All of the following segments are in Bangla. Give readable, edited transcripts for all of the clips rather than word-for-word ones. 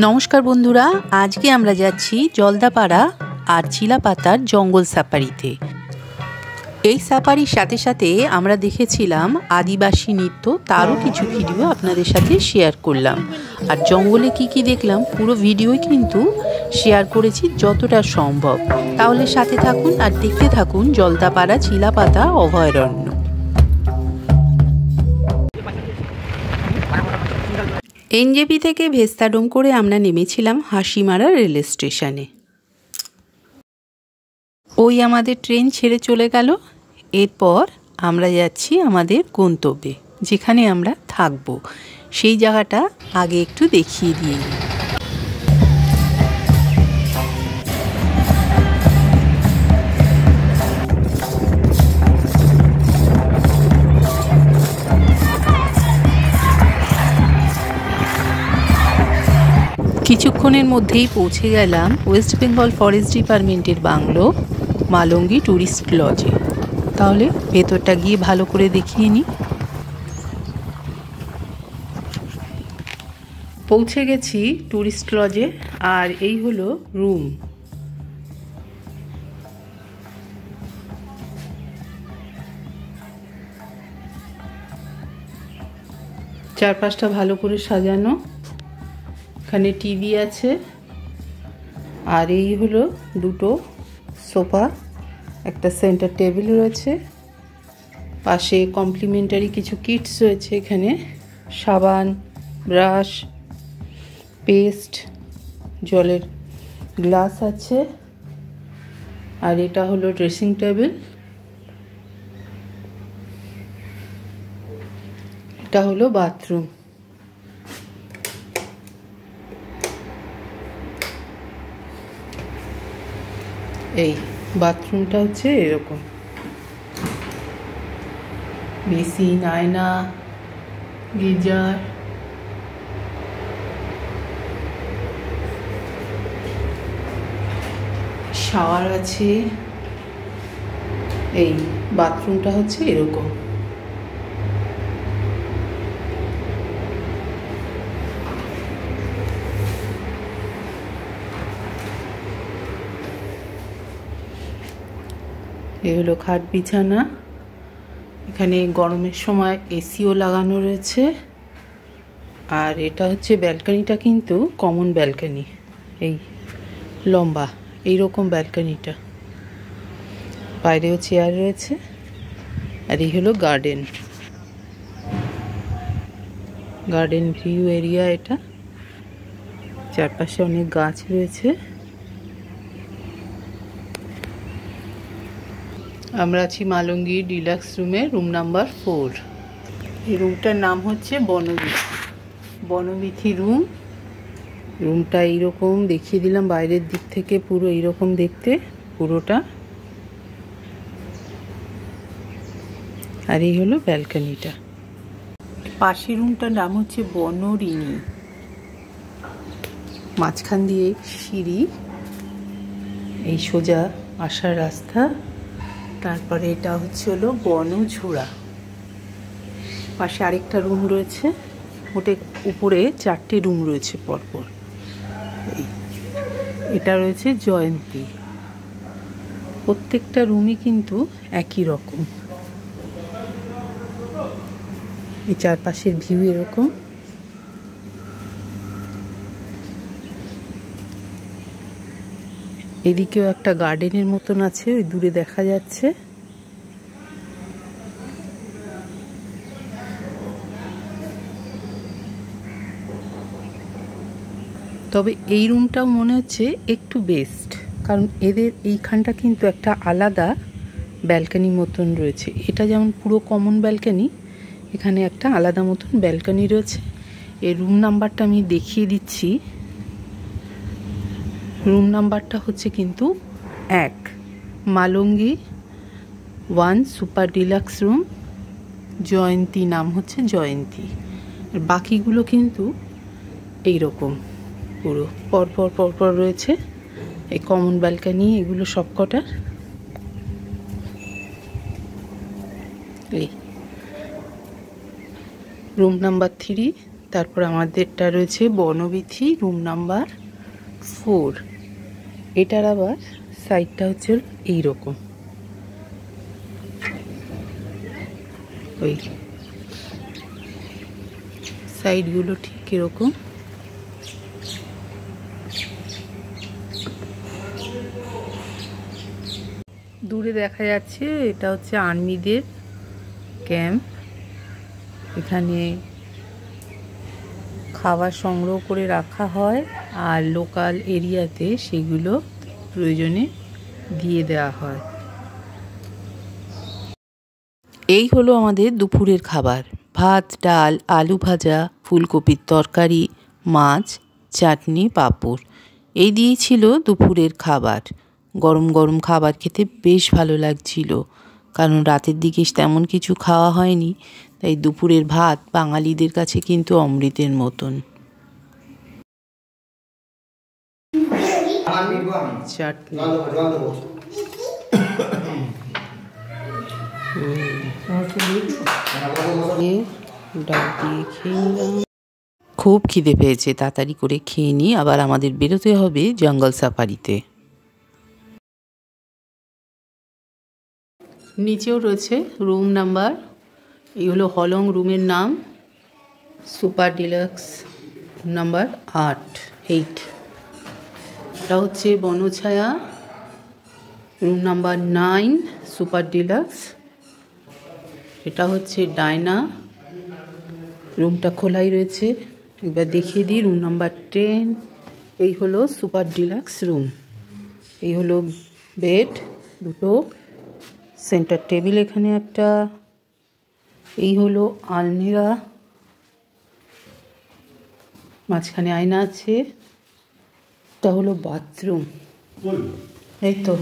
নমস্কার বন্ধুরা, আজকে আমরা যাচ্ছি জলদাপাড়া আর চিলাপাতার জঙ্গল সাফারিতে। এই সাফারির সাথে সাথে আমরা দেখেছিলাম আদিবাসী নৃত্য, তারও কিছু ভিডিও আপনাদের সাথে শেয়ার করলাম। আর জঙ্গলে কি দেখলাম পুরো ভিডিওই কিন্তু শেয়ার করেছি যতটা সম্ভব। তাহলে সাথে থাকুন আর দেখতে থাকুন জলদাপাড়া চিলাপাতা অভয়ারণ্য। এনজেপি থেকে ভেস্তাডোম করে আমরা নেমেছিলাম হাসিমারা রেল স্টেশনে। ওই আমাদের ট্রেন ছেড়ে চলে গেল। এরপর আমরা যাচ্ছি আমাদের গন্তব্যে, যেখানে আমরা থাকব। সেই জায়গাটা আগে একটু দেখিয়ে দিই। কিছুক্ষণের মধ্যেই পৌঁছে গেলাম ওয়েস্ট বেঙ্গল ফরেস্ট ডিপার্টমেন্টের বাংলো মালঙ্গি ট্যুরিস্ট লজে। তাহলে ভেতরটা গিয়ে ভালো করে দেখিয়ে নিই। পৌঁছে গেছি ট্যুরিস্ট লজে, আর এই হলো রুম। চারপাশটা ভালো করে সাজানো, এখানে টিভি আছে, আর এই হলো দুটো সোফা, একটা সেন্টার টেবিল রয়েছে, পাশে কমপ্লিমেন্টারি কিছু কিটস রয়েছে। এখানে সাবান, ব্রাশ, পেস্ট, জলের গ্লাস আছে, আর এটা হলো ড্রেসিং টেবিল। এটা হলো বাথরুম। এই বাথরুমটা হচ্ছে এরকম, বেসিন, আয়না, গিজার, শাওয়ার আছে। এই বাথরুমটা হচ্ছে এরকম। এই হলো খাট বিছানা। এখানে গরমের সময় এসিও লাগানো রয়েছে। আর এটা হচ্ছে ব্যালকনিটা, কিন্তু কমন ব্যালকনি, এই লম্বা এইরকম ব্যালকনিটা। বাইরেও চেয়ার রয়েছে। আর এই হলো গার্ডেন, গার্ডেন ভিউ এরিয়া। এটা চারপাশে অনেক গাছ রয়েছে। আমরা আছি মালঙ্গি ডিলাক্স রুমে, রুম নাম্বার 4। এই রুমটার নাম হচ্ছে বনবিথি রুম। রুমটা এইরকম দেখিয়ে দিলাম বাইরের দিক থেকে, পুরো এইরকম দেখতে পুরোটা। আর এই হলো ব্যালকনিটা। পাশের রুমটার নাম হচ্ছে বনরিনী। মাঝখান দিয়ে সিঁড়ি, এই সোজা আসার রাস্তা। তারপরে এটা হচ্ছে হলো বনঝোড়া। পাশে আরেকটা রুম রয়েছে, ওটা উপরে 4টে রুম রয়েছে পরপর। এটা রয়েছে জয়ন্তী। প্রত্যেকটা রুমই কিন্তু একই রকম। এই চারপাশের ভিউ এরকম। এদিকেও একটা গার্ডেনের মতন আছে, ওই দূরে দেখা যাচ্ছে। তবে এই রুমটাও মনে হচ্ছে একটু বেস্ট, কারণ এদের এইখানটা কিন্তু একটা আলাদা ব্যালকনি মতন রয়েছে। এটা যেমন পুরো কমন ব্যালকনি, এখানে একটা আলাদা মতন ব্যালকনি রয়েছে। এই রুম নাম্বারটা আমি দেখিয়ে দিচ্ছি। রুম নাম্বারটা হচ্ছে কিন্তু 1, মালঙ্গি 1 সুপার ডিলাক্স রুম। জয়ন্তী, নাম হচ্ছে জয়ন্তী। আর বাকিগুলো কিন্তু এইরকম পুরো পরপর রয়েছে। এই কমন ব্যালকনি এগুলো সব কটার। এই রুম নাম্বার 3, তারপর আমাদেরটা রয়েছে বনবিথি রুম নাম্বার 4। এটার আবার সাইডটা হচ্ছে এইরকম, ওই সাইডগুলো ঠিক এরকম। দূরে দেখা যাচ্ছে এটা হচ্ছে আর্মিদের ক্যাম্প। এখানে খাবার সংগ্রহ করে রাখা হয় আর লোকাল এরিয়াতে সেগুলো প্রয়োজনে দিয়ে দেওয়া হয়। এই হলো আমাদের দুপুরের খাবার, ভাত, ডাল, আলু ভাজা, ফুলকপির তরকারি, মাছ, চাটনি, পাঁপড়। এই দিয়েই ছিল দুপুরের খাবার। গরম গরম খাবার খেতে বেশ ভালো লাগছিল, কারণ রাতের দিকে তেমন কিছু খাওয়া হয়নি, তাই দুপুরের ভাত বাঙালিদের কাছে কিন্তু অমৃতের মতন। চাটনি, ডাল দিয়ে খেয়ে নিলাম। খুব খিদে পেয়েছে, তাড়াতাড়ি করে খেয়ে নিই, আবার আমাদের বেরোতে হবে জঙ্গল সাফারিতে। নিচেও রয়েছে রুম নাম্বার, এই হলো হলং রুমের নাম, সুপার ডিলাক্স নাম্বার 8। এটা হচ্ছে Banchhaya room number 9 super deluxe. এটা হচ্ছে ডায়না, রুমটা খোলাই রয়েছে, একবার দেখিয়ে দিই। Room number 10। এই হলো সুপার ডিলাক্স রুম। এই হলো বেড দুটো, সেন্টার টেবিল এখানে একটা, এই হলো আলমিরা, মাঝখানে আয়না আছে। এটা হলো বাথরুম, এই তো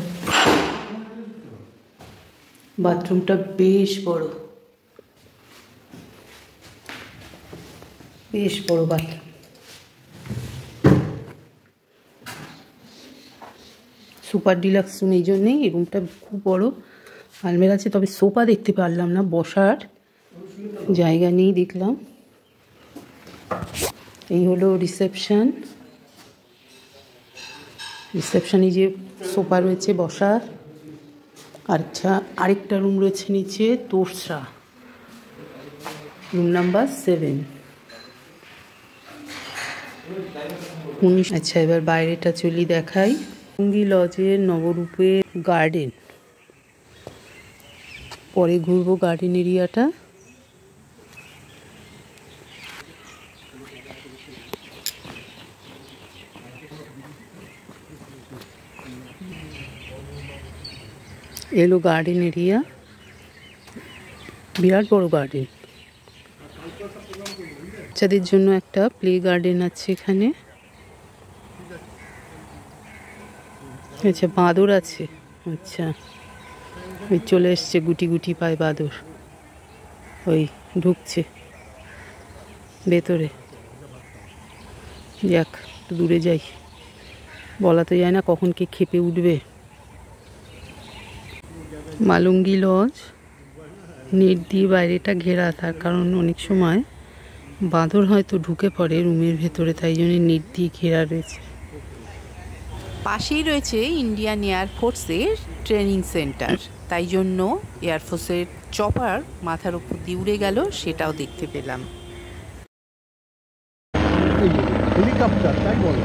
বাথরুমটা বেশ বড়, বেশ বড় বাথরুম। সুপার ডিলাক্স রুম, এই জন্যেই এই রুমটা খুব বড়। আলমিরা আছে, তবে সোফা দেখতে পারলাম না, বসার জায়গা নেই দেখলাম। এই হলো রিসেপশন, রিসেপশনে যে সোফা রয়েছে বসার। আচ্ছা, আরেকটা রুম রয়েছে নিচে, তোরসা রুম নাম্বার 7। আচ্ছা, এবার বাইরেটা চলি দেখাই। টুঙ্গি লজের নবরূপের গার্ডেন, পরে ঘুরবো গার্ডেন এরিয়াটা। এলো গার্ডেন এরিয়া, বিরাট বড় গার্ডেন। বাচ্চাদের জন্য একটা প্লে গার্ডেন আছে এখানে। আচ্ছা, বাঁদর আছে, আচ্ছা ওই চলে এসছে, গুটি গুটি পায় বাঁদর, ওই ঢুকছে ভেতরে। যাক, একটু দূরে যাই, বলা তো যায় না কখন কে খেপে উঠবে। মালুঙ্গি লজ, নেট দিয়ে বাইরেটা ঘেরা, তার কারণ অনেক সময় বাঁদর হয়তো ঢুকে পড়ে রুমের ভেতরে, তাই জন্য নেট দিয়ে ঘেরা রয়েছে। পাশেই রয়েছে ইন্ডিয়ান এয়ারফোর্সের ট্রেনিং সেন্টার, তাই জন্য এয়ারফোর্সের চপার মাথার উপর দিয়ে উড়ে গেল, সেটাও দেখতে পেলাম। হেলিকপ্টার তাই বল,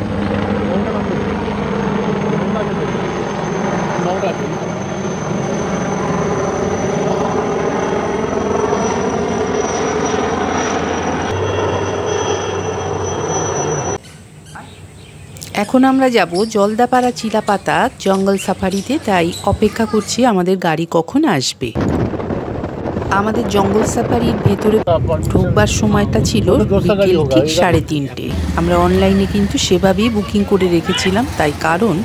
এখন আমরা যাব জলদাপাড়া চিলাপাতা জঙ্গল সাফারিতে, তাই অপেক্ষা করছি আমাদের গাড়ি কখন আসবে। আমাদের জঙ্গল সাফারির ভেতরে ঢোকবার সময়টা ছিল বিকেল ঠিক 3:30। আমরা অনলাইনে কিন্তু সেভাবেই বুকিং করে রেখেছিলাম, তাই কারণ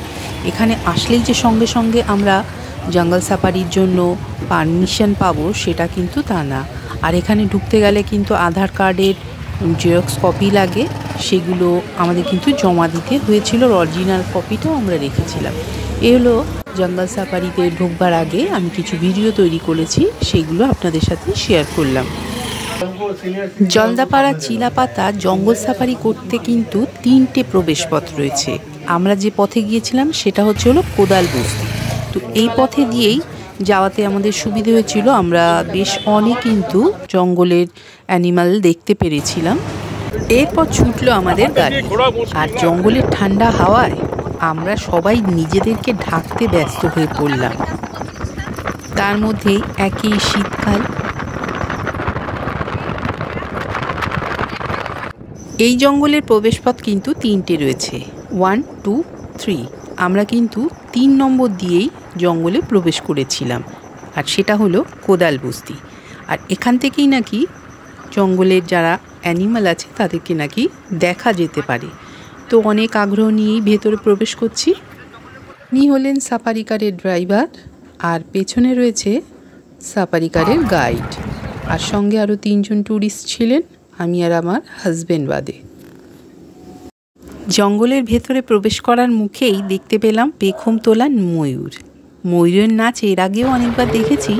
এখানে আসলেই যে সঙ্গে সঙ্গে আমরা জঙ্গল সাফারির জন্য পারমিশন পাবো সেটা কিন্তু তা না। আর এখানে ঢুকতে গেলে কিন্তু আধার কার্ডের জেরক্স কপি লাগে, সেগুলো আমাদের কিন্তু জমা দিতে হয়েছিল, অরিজিনাল কপিটাও আমরা রেখেছিলাম। এ হলো জঙ্গল সাফারিতে ঢুকবার আগে আমি কিছু ভিডিও তৈরি করেছি, সেগুলো আপনাদের সাথে শেয়ার করলাম। জলদাপাড়া চিলাপাতা জঙ্গল সাফারি করতে কিন্তু 3টে প্রবেশপথ রয়েছে। আমরা যে পথে গিয়েছিলাম সেটা হলো কোদাল বস্তি। তো এই পথে দিয়েই যাওয়াতে আমাদের সুবিধে হয়েছিল, আমরা বেশ অনেক কিন্তু জঙ্গলের অ্যানিমাল দেখতে পেরেছিলাম। এরপর ছুটলো আমাদের গাড়ি, আর জঙ্গলের ঠান্ডা হাওয়ায় আমরা সবাই নিজেদেরকে ঢাকতে ব্যস্ত হয়ে পড়লাম। তার মধ্যেই একই শীতকাল। এই জঙ্গলের প্রবেশপথ কিন্তু 3টে রয়েছে, 1, 2, 3। আমরা কিন্তু 3 নম্বর দিয়েই জঙ্গলে প্রবেশ করেছিলাম, আর সেটা হলো কোদাল বস্তি। আর এখান থেকেই নাকি জঙ্গলের যারা অ্যানিমাল আছে তাদেরকে নাকি দেখা যেতে পারে। তো অনেক আগ্রহ নিয়েই ভেতরে প্রবেশ করছি। ইনি হলেন সাফারি কারের ড্রাইভার, আর পেছনে রয়েছে সাফারি কারের গাইড, আর সঙ্গে আরও 3জন ট্যুরিস্ট ছিলেন, আমি আর আমার হাজবেন্ড বাদে। জঙ্গলের ভেতরে প্রবেশ করার মুখেই দেখতে পেলাম পেখম তোলা ময়ূর। ময়ূরের নাচ এর আগেও অনেকবার দেখেছি,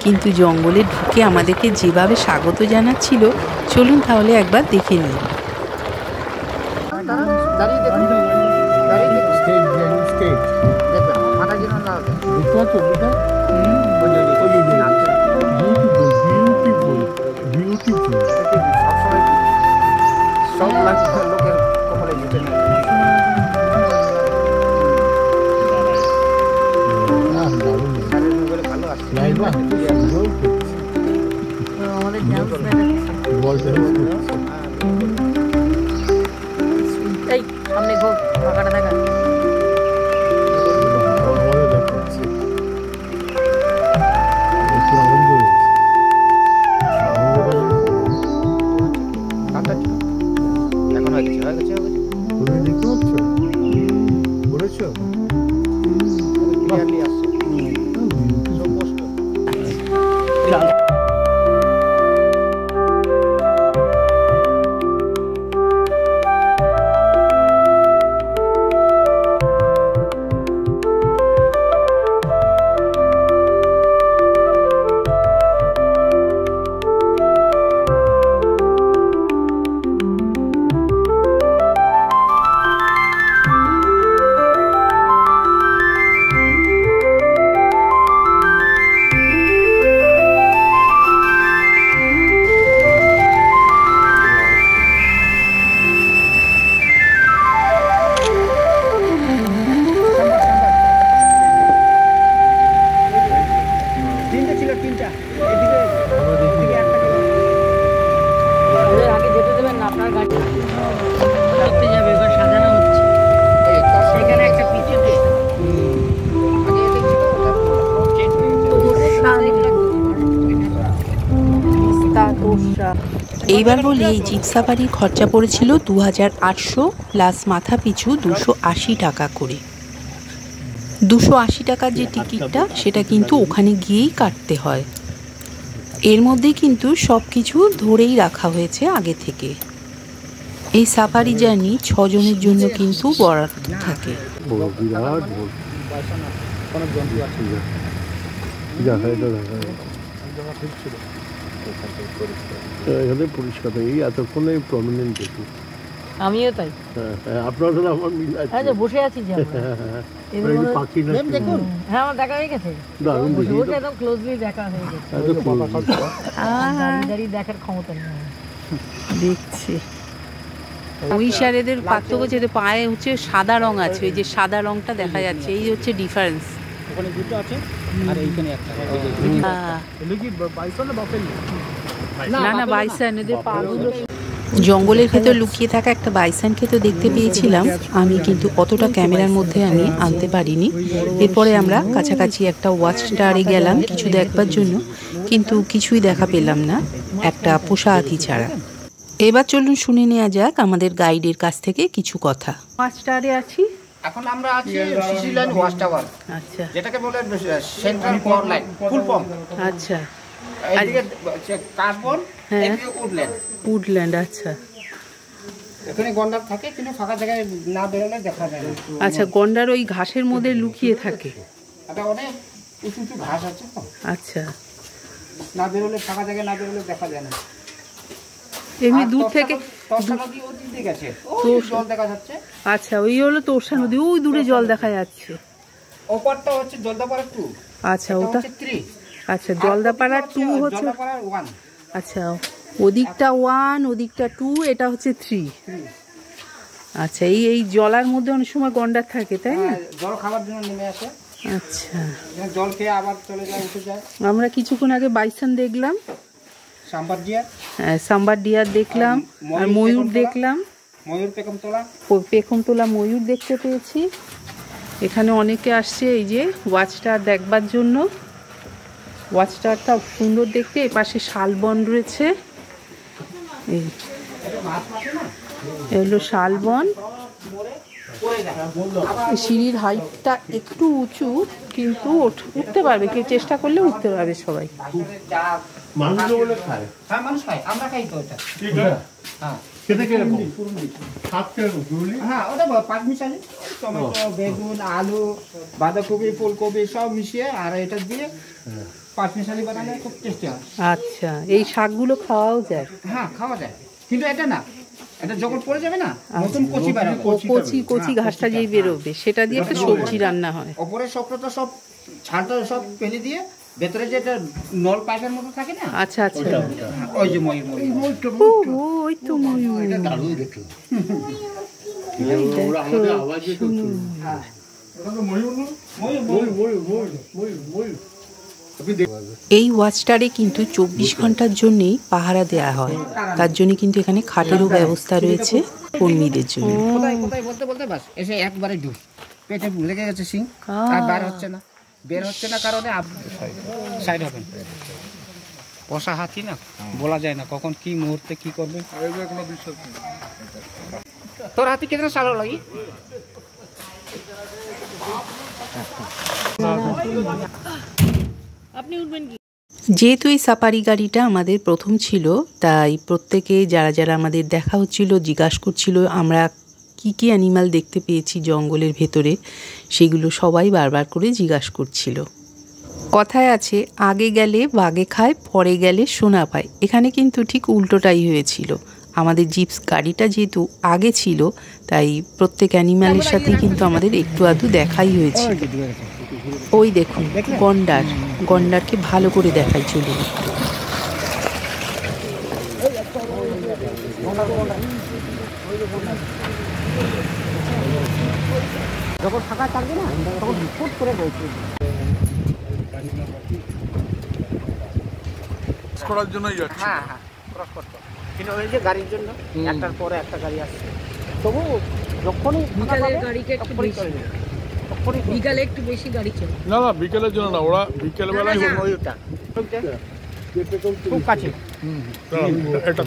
কিন্তু জঙ্গলে ঢুকে আমাদেরকে যেভাবে স্বাগত জানাচ্ছিল, চলুন তাহলে একবার দেখে নিই। এইবার বলি, এই জিপ সাফারির খরচা পড়েছিল 2800 প্লাস মাথা পিছু 280 টাকা করে। 280 টাকার যে টিকিটটা সেটা কিন্তু ওখানে গিয়েই কাটতে হয়। এর মধ্যে কিন্তু সব কিছু ধরেই রাখা হয়েছে আগে থেকে। এই সাফারি জার্নি 6 জনের জন্য কিন্তু বরাদ্দ থাকে। এখানে পরিষ্কার এই এতক্ষণে প্রমিনেন্ট দেখি আমিও তাই। আপনার সাথে আমার মিল আছে। হ্যাঁ, বসে আছি যে আমরা পাখি না দেখুন। হ্যাঁ, আমার দেখা হয়ে গেছে। দারুণ দেখি, একদম ক্লোজলি দেখা হয়ে গেছে। দাঁড়িয়ে দেখার ক্ষমতা নেই। দেখছি ওই স্যারেদের পার্থক্য যেতে পায়ে হচ্ছে সাদা রং আছে, ওই যে সাদা রংটা দেখা যাচ্ছে, এই হচ্ছে ডিফারেন্স। ওখানে দুটো আছে আর এইখানে একটা। এটা কি বাইসন না বাফেলো? না না, বাইসন। এদের পাগুলো জঙ্গলের ভেতর লুকিয়ে থাকা একটা বাইসনকে তো দেখতে পেয়েছিলাম আমি, কিন্তু অতটা ক্যামেরার মধ্যে আমি আনতে পারিনি। এরপরে আমরা কাছাকাছি একটা ওয়াচ টাওয়ারে গেলাম কিছু দেখবার জন্য, কিন্তু কিছুই দেখা পেলাম না, একটা পোষা হাতি ছাড়া। এবার চলুন শুনে নেওয়া যাক আমাদের গাইডের কাছ থেকে কিছু কথা। ওয়াচ টাওয়ারে আছি এখন, আমরা আছি সিসি লাইন ওয়াচ টাওয়ার। আচ্ছা, যেটাকে বলে সেন্ট্রাল পাওয়ার লাইন, ফুল পাম্প। আচ্ছা, এইদিকে কাশবন, এইদিকে উডল্যান্ড। উডল্যান্ড, আচ্ছা। এখানে গন্ডার থাকে, কিন্তু ফাঁকা জায়গায় না বেরোলে দেখা যায় না। আচ্ছা, গন্ডার ওই ঘাসের মধ্যে লুকিয়ে থাকে। এটা অনেক উঁচু উঁচু ঘাস আছে তো। আচ্ছা, না বেরোলে, ফাঁকা জায়গায় না বেরোলে দেখা যায় না। এমনি দূর থেকে তোরসা নদী ওই দিক দিয়ে গেছে, ওই জল দেখা যাচ্ছে। আচ্ছা, ওই হলো তোরসা নদী, ওই দূরে জল দেখা যাচ্ছে। ওপারটা হচ্ছে জলদাপাড়া 2। আচ্ছা, ওটা 3। আচ্ছা, জলদাপাড়া 2 হচ্ছে। জলদাপাড়া 1। আচ্ছা, ওদিকটা 1, ওদিকটা 2, এটা হচ্ছে 3। আচ্ছা, এই জলার মধ্যে অনেক সময় গন্ডার থাকে, তাই না? জল খাবার জন্য নেমে আসে। আচ্ছা, জল খেয়ে আবার চলে যায়, উঠে যায়। আমরা কিছুক্ষণ আগে বাইসন দেখলাম, সাম্বার ডিয়ার, সাম্বার ডিয়ার দেখলাম, আর ময়ূর দেখলাম। ময়ূর পেখমতলা, পেখমতলা ময়ূর দেখতে পেয়েছি। এখানে অনেকে আসছে এই যে ওয়াচ টাওয়ার দেখবার জন্য। ওয়াচ টাওয়ারটা সুন্দর দেখতে। এই পাশে শালবন রয়েছে, এই হলো শালবন। সিঁড়ির হাইটটা একটু উঁচু, কিন্তু উঠতে পারবে, কেউ চেষ্টা করলে উঠতে পারবে সবাই। মানুষ বলে খায়। হ্যাঁ মানুষ খায়, আমরা খাই তো এটা। হ্যাঁ খেতে কিরকম? শাক কিরকম? হ্যাঁ, ওটা পাঁচ মিশালি, টমেটো, বেগুন, আলু, বাঁধাকপি, ফুলকপি সব মিশিয়ে আর এটা দিয়ে পাঁচ মিশালি বানালে খুব টেস্টি হয়। আচ্ছা, এই শাকগুলো খাওয়াও যায়? হ্যাঁ খাওয়া যায়, কিন্তু এটা না, এটা যখন পড়ে যাবে না, নতুন কচি বেরোবে, কচি ঘাসটা যেই বেরোবে সেটা দিয়ে একটা সবজি রান্না হয়। ওপরের সবটা সব ছালটা সব ফেলে দিয়ে ভেতরে যেটা নল পাইপের মতো থাকে না, আচ্ছা আচ্ছা, ওই যে ময়ূর। ওই তো ময়ূর। দারুণ দেখলো। এই ওয়াচটারে কিন্তু 24 ঘন্টার জন্যই পাহারা দেয়া হয়। তার জন্য কিন্তু এখানে খাটেরও ব্যবস্থা রয়েছে কর্মীদের জন্য। কোথায় কোথায় বলতে বলতে বাস এসে একবারে ডুব, পেটে লেগে গেছে সিং, আর বের হচ্ছে না কারণে সাইড হবেন। পোষা হাতি না, বলা যায় না কখন কি মুহূর্তে কি করবে। তোর হাতি কেতনা সাল লাগি? আপনি উঠবেন কি? যেহেতু এই সাফারি গাড়িটা আমাদের প্রথম ছিল, তাই প্রত্যেকে যারা যারা আমাদের দেখা হচ্ছিল জিজ্ঞাসা করছিল আমরা কি কি অ্যানিমাল দেখতে পেয়েছি জঙ্গলের ভেতরে, সেগুলো সবাই বারবার করে জিজ্ঞাসা করছিল। কথায় আছে, আগে গেলে বাঘে খায়, পরে গেলে সোনা পায়। এখানে কিন্তু ঠিক উল্টোটাই হয়েছিল। আমাদের জিপস গাড়িটা যেহেতু আগে ছিল, তাই প্রত্যেক অ্যানিমালের সাথেই কিন্তু আমাদের একটু আধটু দেখাই হয়েছে। ওই দেখুন গন্ডারকে ভালো করে দেখাই চলুন। যখন ফাঁকা থাকবে না তখন ফুট করে বলছে করার জন্যই যাচ্ছি। হ্যাঁ হ্যাঁ ক্রস করতে, কিন্তু ওই যে গাড়ির জন্য একটার পরে একটা গাড়ি আসছে, তবু যখনই বিকালের গাড়িটা একটু বেশি, বিকালে একটু বেশি গাড়ি চলে। না না, বিকেলের জন্য না, ওরা বিকেল বেলায় ওইটা খুব কাছে, এটা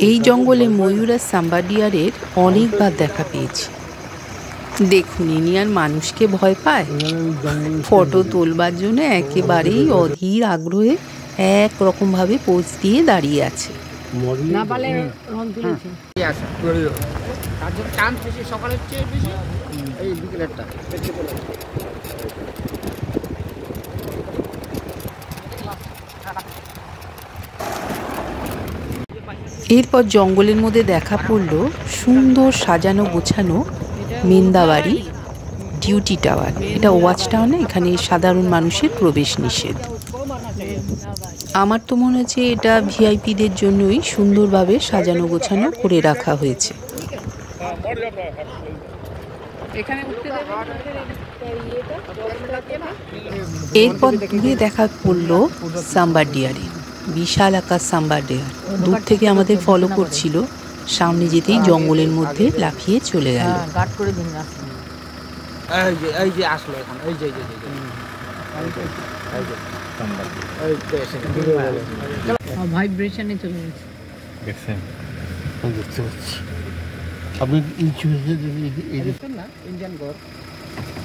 এই জঙ্গলে ময়ূর আর সাম্বাডিয়ারের অনেকবার দেখা পেয়েছি। দেখুন, ইনি আর মানুষকে ভয় পায়। ফটো তোলবার জন্য একেবারেই অধীর আগ্রহে একরকমভাবে পোজ দিয়ে দাঁড়িয়ে আছে। না পালে রং তুলেছে। তার জন্য চান্স বেশি সকালের চেয়ে বেশি এই বিকেলেরটা। এরপর জঙ্গলের মধ্যে দেখা পড়ল সুন্দর সাজানো গোছানো মেন্দাবাড়ি ডিউটি টাওয়ার। এটা ওয়াচ টাওয়ার না, এখানে সাধারণ মানুষের প্রবেশ নিষেধ। আমার তো মনে হচ্ছে এটা ভিআইপিদের জন্যই সুন্দরভাবে সাজানো গোছানো করে রাখা হয়েছে। এরপর দূরে দেখা পড়ল সাম্বাডিয়ারে, বিশাল আকার সাম্বাডিয়ার। দূর থেকে আমাদের ফলো করছিল, সামনে যেতেই জঙ্গলের মধ্যে লাফিয়ে চলে গেল। গার্ড করে দিন না। এই যে আসলো এখন, এই যে ভাইব্রেশনে চলে গেছে। দেখছেন? দেখতে পাচ্ছি। আপনি না ইন্ডিয়ান গড়,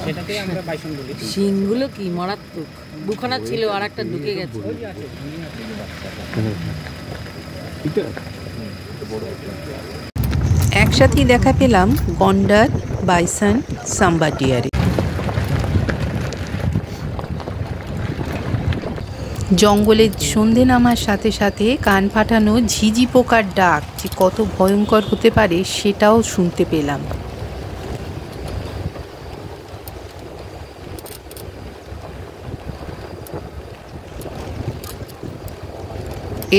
সেটাতেই আমরা বাইসন বলি। শিংগুলো কি মারাত্মক, দুখানা ছিল আর একটা ঢুকে গেছে। একসাথেই দেখা পেলাম গন্ডার, বাইসন, সাম্বাডিয়ারে। জঙ্গলে সন্ধে নামার সাথে সাথে কান ফাটানো ঝিঝি পোকার ডাক যে কত ভয়ঙ্কর হতে পারে সেটাও শুনতে পেলাম।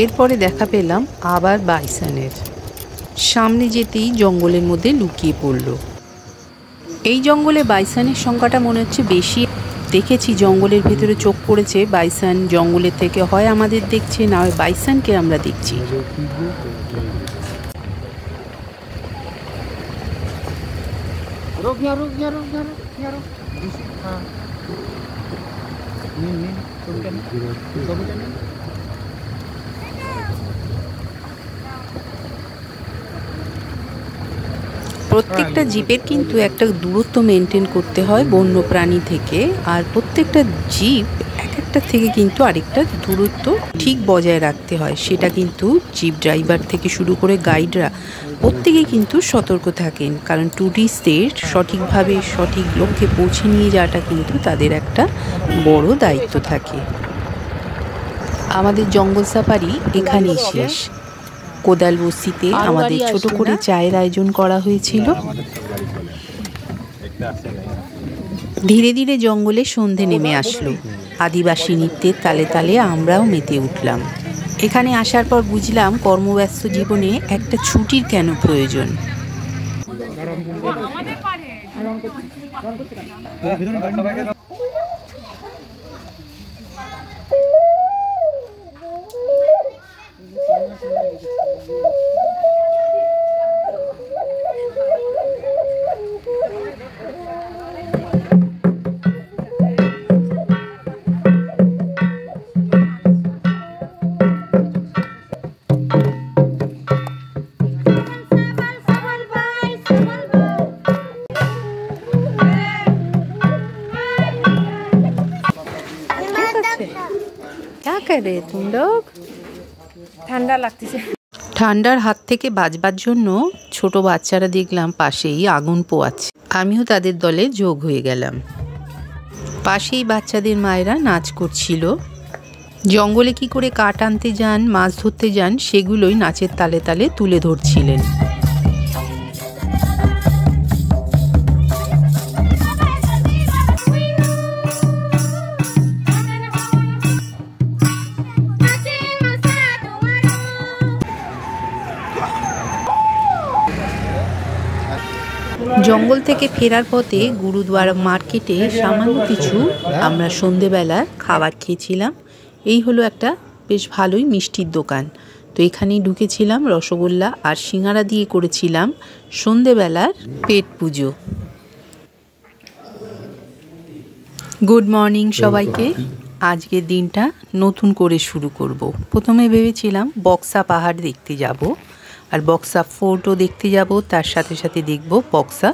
এরপরে দেখা পেলাম আবার বাইসনের। সামনে যেতেই জঙ্গলের মধ্যে লুকিয়ে পড়ল। এই জঙ্গলে বাইসনের সংখ্যাটা মনে হচ্ছে বেশি। দেখেছি জঙ্গলের ভেতরে চোখ পড়েছে বাইসন জঙ্গলের থেকে, হয় আমাদের দেখছে না হয় বাইসনকে আমরা দেখছি। প্রত্যেকটা জিপের কিন্তু একটা দূরত্ব মেনটেন করতে হয় বন্য প্রাণী থেকে, আর প্রত্যেকটা জিপ এক একটা থেকে কিন্তু আরেকটা দূরত্ব ঠিক বজায় রাখতে হয়। সেটা কিন্তু জিপ ড্রাইভার থেকে শুরু করে গাইডরা প্রত্যেকেই কিন্তু সতর্ক থাকেন, কারণ ট্যুরিস্টদের সঠিকভাবে সঠিক লক্ষ্যে পৌঁছে নিয়ে যাওয়াটা কিন্তু তাদের একটা বড় দায়িত্ব থাকে। আমাদের জঙ্গল সাফারি এখানেই শেষ। কোদালবস্তিতে আমাদের ছোট করে চায়ের আয়োজন করা হয়েছিল। ধীরে ধীরে জঙ্গলে সন্ধে নেমে আসলো। আদিবাসী নৃত্যের তালে তালে আমরাও মেতে উঠলাম। এখানে আসার পর বুঝলাম কর্মব্যস্ত জীবনে একটা ছুটির কেন প্রয়োজন। ঠান্ডা লাগতেছে। ঠান্ডার হাত থেকে বাঁচবার জন্য ছোট বাচ্চারা দেখলাম পাশেই আগুন পোয়াচ্ছে। আমিও তাদের দলে যোগ হয়ে গেলাম। পাশেই বাচ্চাদের মায়েরা নাচ করছিল। জঙ্গলে কি করে কাঠ আনতে যান, মাছ ধরতে যান, সেগুলোই নাচের তালে তালে তুলে ধরছিলেন। জঙ্গল থেকে ফেরার পথে গুরুদুয়ারা মার্কেটে সামান্য কিছু আমরা সন্ধেবেলা খাবার খেয়েছিলাম। এই হলো একটা বেশ ভালোই মিষ্টির দোকান। তো এখানেই ঢুকেছিলাম, রসগোল্লা আর সিঙ্গারা দিয়ে করেছিলাম সন্ধেবেলার পেট পুজো। গুড মর্নিং সবাইকে। আজকের দিনটা নতুন করে শুরু করব। প্রথমে ভেবেছিলাম বক্সা পাহাড় দেখতে যাব, আর বক্সা ফোর্টও দেখতে যাব, তার সাথে সাথে দেখব বক্সা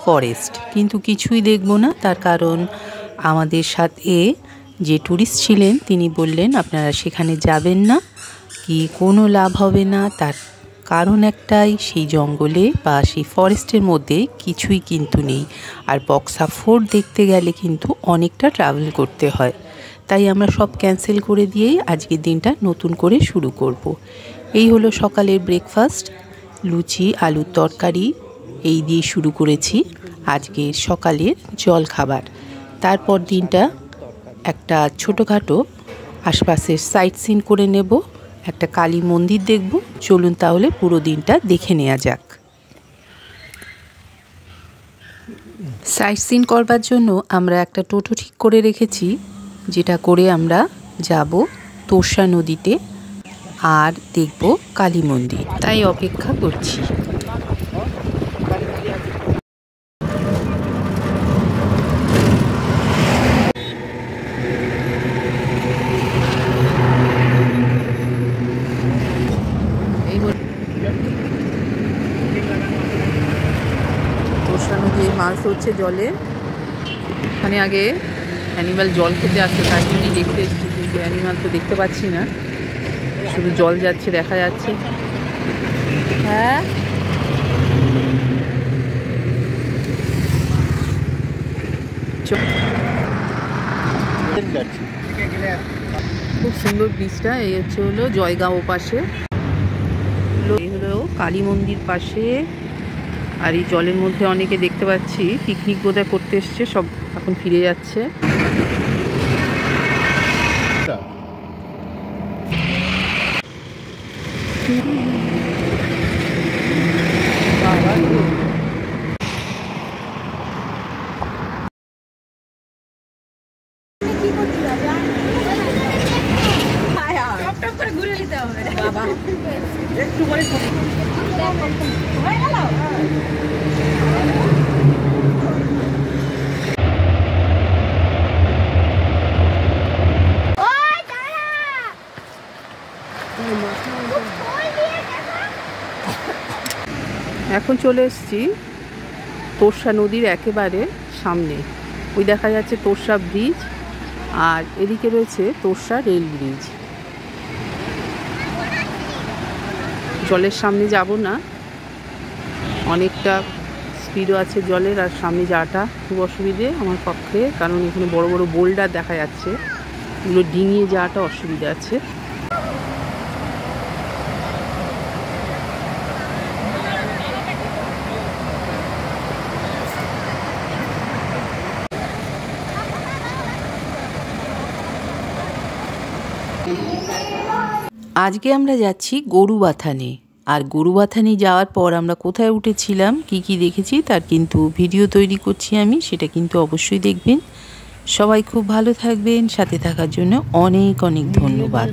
ফরেস্ট। কিন্তু কিছুই দেখব না, তার কারণ আমাদের সাথে যে ট্যুরিস্ট ছিলেন তিনি বললেন আপনারা সেখানে যাবেন না, কি কোনো লাভ হবে না। তার কারণ একটাই, সেই জঙ্গলে বা সেই ফরেস্টের মধ্যে কিছুই কিন্তু নেই। আর বক্সা ফোর্ট দেখতে গেলে কিন্তু অনেকটা ট্রাভেল করতে হয়। তাই আমরা সব ক্যান্সেল করে দিয়েই আজকের দিনটা নতুন করে শুরু করব। এই হলো সকালের ব্রেকফাস্ট, লুচি আলুর তরকারি, এই দিয়ে শুরু করেছি আজকের সকালের জল খাবার। তারপর দিনটা একটা ছোটোখাটো আশপাশের সাইট সিন করে নেব, একটা কালী মন্দির দেখব। চলুন তাহলে পুরো দিনটা দেখে নেওয়া যাক। সাইট সিন করবার জন্য আমরা একটা টোটো ঠিক করে রেখেছি, যেটা করে আমরা যাব তোরসা নদীতে আর দেখব কালী মন্দির। তাই অপেক্ষা করছি। তোরসা নদী মাছ হচ্ছে জলে। এখানে আগে অ্যানিমাল জল খেতে আসতো, তাই জন্যই দেখতে এসেছি, কিন্তু অ্যানিমাল তো দেখতে পাচ্ছি না, শুধু জল যাচ্ছে দেখা যাচ্ছে। হ্যাঁ খুব সুন্দর ব্রিজটা। এই হচ্ছে হলো জয়গাঁও পাশে, এই হলো কালী মন্দির পাশে। আর এই জলের মধ্যে অনেকে দেখতে পাচ্ছি পিকনিক বোধহয় করতে এসছে, সব এখন ফিরে যাচ্ছে। এখন চলে এসেছি তোর্ষা নদীর একেবারে সামনে। ওই দেখা যাচ্ছে তোর্ষা ব্রিজ, আর এদিকে রয়েছে তোর্ষা রেল ব্রিজ। জলের সামনে যাব না, অনেকটা স্পিডও আছে জলের, আর সামনে যাওয়াটা খুব অসুবিধে আমার পক্ষে, কারণ এখানে বড় বড় বোল্ডার দেখা যাচ্ছে, এগুলো ডিঙিয়ে যাওয়াটা অসুবিধা আছে। আজকে আমরা যাচ্ছি গরুবাথানে। আর গরুবাথানে যাওয়ার পর আমরা কোথায় উঠেছিলাম, কি কি দেখেছি তার কিন্তু ভিডিও তৈরি করছি আমি, সেটা কিন্তু অবশ্যই দেখবেন। সবাই খুব ভালো থাকবেন, সাথে থাকার জন্য অনেক অনেক ধন্যবাদ।